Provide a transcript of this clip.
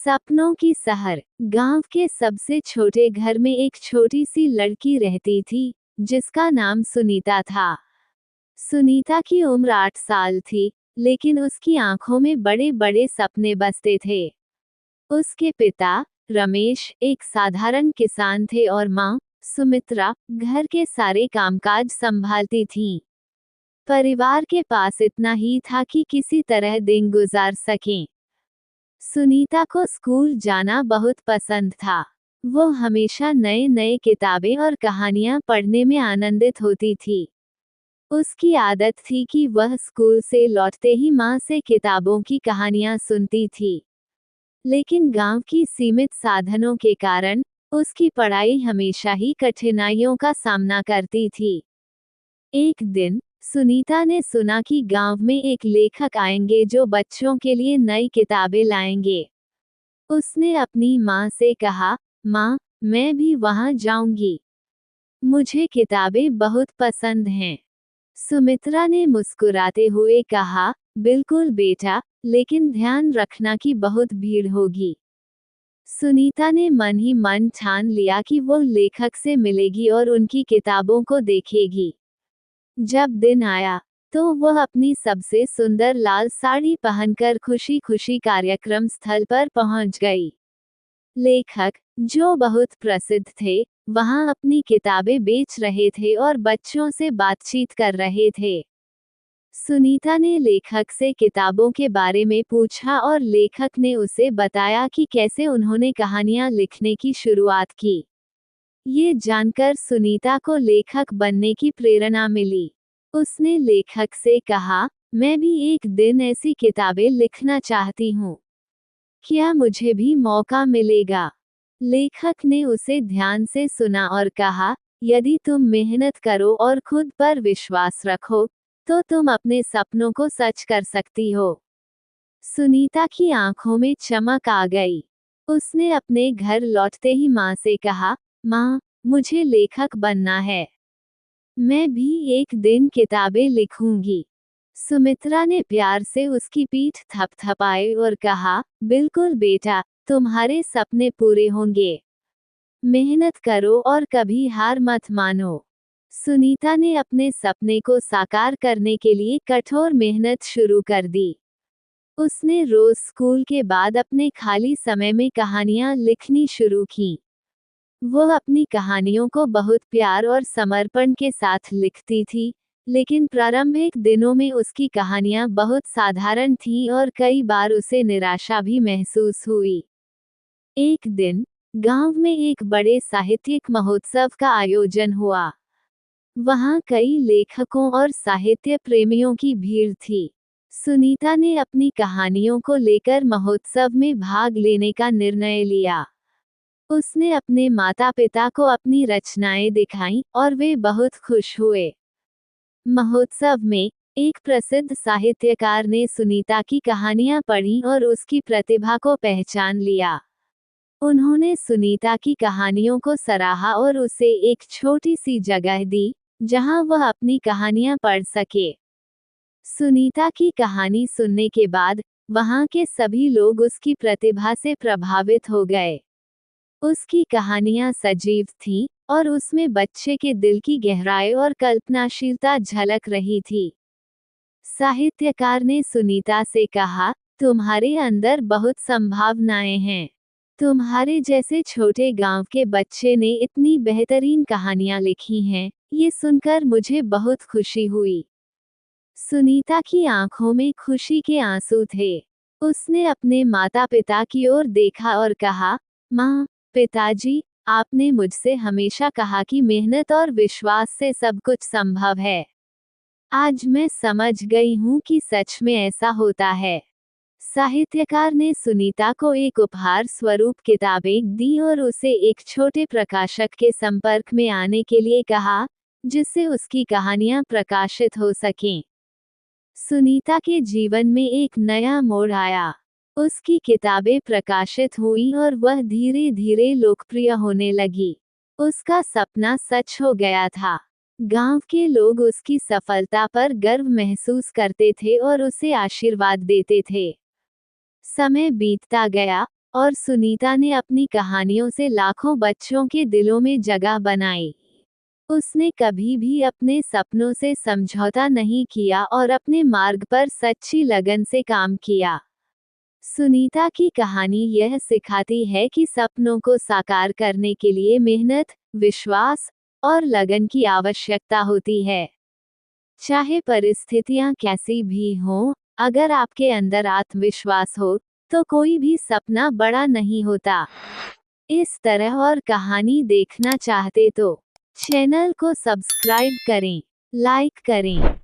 सपनों की शहर। गांव के सबसे छोटे घर में एक छोटी सी लड़की रहती थी, जिसका नाम सुनीता था। सुनीता की उम्र 8 साल थी, लेकिन उसकी आंखों में बड़े बड़े सपने बसते थे। उसके पिता रमेश एक साधारण किसान थे और माँ सुमित्रा घर के सारे कामकाज संभालती थीं। परिवार के पास इतना ही था कि किसी तरह दिन गुजार सकें। सुनीता को स्कूल जाना बहुत पसंद था। वो हमेशा नए नए किताबें और कहानियां पढ़ने में आनंदित होती थी। उसकी आदत थी कि वह स्कूल से लौटते ही माँ से किताबों की कहानियां सुनती थी। लेकिन गांव की सीमित साधनों के कारण उसकी पढ़ाई हमेशा ही कठिनाइयों का सामना करती थी। एक दिन सुनीता ने सुना कि गांव में एक लेखक आएंगे जो बच्चों के लिए नई किताबें लाएंगे। उसने अपनी माँ से कहा, माँ, मैं भी वहां जाऊंगी। मुझे किताबें बहुत पसंद हैं। सुमित्रा ने मुस्कुराते हुए कहा, बिल्कुल बेटा, लेकिन ध्यान रखना कि बहुत भीड़ होगी। सुनीता ने मन ही मन ठान लिया कि वो लेखक से मिलेगी और उनकी किताबों को देखेगी। जब दिन आया, तो वह अपनी सबसे सुंदर लाल साड़ी पहनकर खुशी खुशी कार्यक्रम स्थल पर पहुंच गई। लेखक, जो बहुत प्रसिद्ध थे, वहां अपनी किताबें बेच रहे थे और बच्चों से बातचीत कर रहे थे। सुनीता ने लेखक से किताबों के बारे में पूछा और लेखक ने उसे बताया कि कैसे उन्होंने कहानियां लिखने की शुरुआत की। ये जानकर सुनीता को लेखक बनने की प्रेरणा मिली। उसने लेखक से कहा, मैं भी एक दिन ऐसी किताबें लिखना चाहती हूँ। क्या मुझे भी मौका मिलेगा? लेखक ने उसे ध्यान से सुना और कहा, यदि तुम मेहनत करो और खुद पर विश्वास रखो, तो तुम अपने सपनों को सच कर सकती हो। सुनीता की आंखों में चमक आ गई। उसने अपने घर लौटते ही माँ से कहा, माँ, मुझे लेखक बनना है। मैं भी एक दिन किताबें लिखूंगी। सुमित्रा ने प्यार से उसकी पीठ थपथपाई और कहा, बिल्कुल बेटा, तुम्हारे सपने पूरे होंगे। मेहनत करो और कभी हार मत मानो। सुनीता ने अपने सपने को साकार करने के लिए कठोर मेहनत शुरू कर दी। उसने रोज स्कूल के बाद अपने खाली समय में कहानियां लिखनी शुरू की। वह अपनी कहानियों को बहुत प्यार और समर्पण के साथ लिखती थी, लेकिन प्रारंभिक दिनों में उसकी कहानियां बहुत साधारण थीं और कई बार उसे निराशा भी महसूस हुई। एक दिन गांव में एक बड़े साहित्यिक महोत्सव का आयोजन हुआ। वहां कई लेखकों और साहित्य प्रेमियों की भीड़ थी। सुनीता ने अपनी कहानियों को लेकर महोत्सव में भाग लेने का निर्णय लिया। उसने अपने माता-पिता को अपनी रचनाएं दिखाईं और वे बहुत खुश हुए। महोत्सव में एक प्रसिद्ध साहित्यकार ने सुनीता की कहानियां पढ़ी और उसकी प्रतिभा को पहचान लिया। उन्होंने सुनीता की कहानियों को सराहा और उसे एक छोटी सी जगह दी, जहां वह अपनी कहानियां पढ़ सके। सुनीता की कहानी सुनने के बाद वहां के सभी लोग उसकी प्रतिभा से प्रभावित हो गए। उसकी कहानियां सजीव थीं और उसमें बच्चे के दिल की गहराई और कल्पनाशीलता झलक रही थी। साहित्यकार ने सुनीता से कहा, तुम्हारे अंदर बहुत संभावनाएं हैं। तुम्हारे जैसे छोटे गांव के बच्चे ने इतनी बेहतरीन कहानियां लिखी हैं, ये सुनकर मुझे बहुत खुशी हुई। सुनीता की आंखों में खुशी के आंसू थे। उसने अपने माता-पिता की ओर देखा और कहा, माँ, पिताजी, आपने मुझसे हमेशा कहा कि मेहनत और विश्वास से सब कुछ संभव है। आज मैं समझ गई हूँ कि सच में ऐसा होता है। साहित्यकार ने सुनीता को एक उपहार स्वरूप किताबें दी और उसे एक छोटे प्रकाशक के संपर्क में आने के लिए कहा, जिससे उसकी कहानियां प्रकाशित हो सकें। सुनीता के जीवन में एक नया मोड़ आया। उसकी किताबें प्रकाशित हुईं और वह धीरे धीरे लोकप्रिय होने लगी। उसका सपना सच हो गया था। गांव के लोग उसकी सफलता पर गर्व महसूस करते थे और उसे आशीर्वाद देते थे। समय बीतता गया और सुनीता ने अपनी कहानियों से लाखों बच्चों के दिलों में जगह बनाई। उसने कभी भी अपने सपनों से समझौता नहीं किया और अपने मार्ग पर सच्ची लगन से काम किया। सुनीता की कहानी यह सिखाती है कि सपनों को साकार करने के लिए मेहनत, विश्वास और लगन की आवश्यकता होती है। चाहे परिस्थितियां कैसी भी हों, अगर आपके अंदर आत्मविश्वास हो, तो कोई भी सपना बड़ा नहीं होता। इस तरह और कहानी देखना चाहते तो चैनल को सब्सक्राइब करें, लाइक करें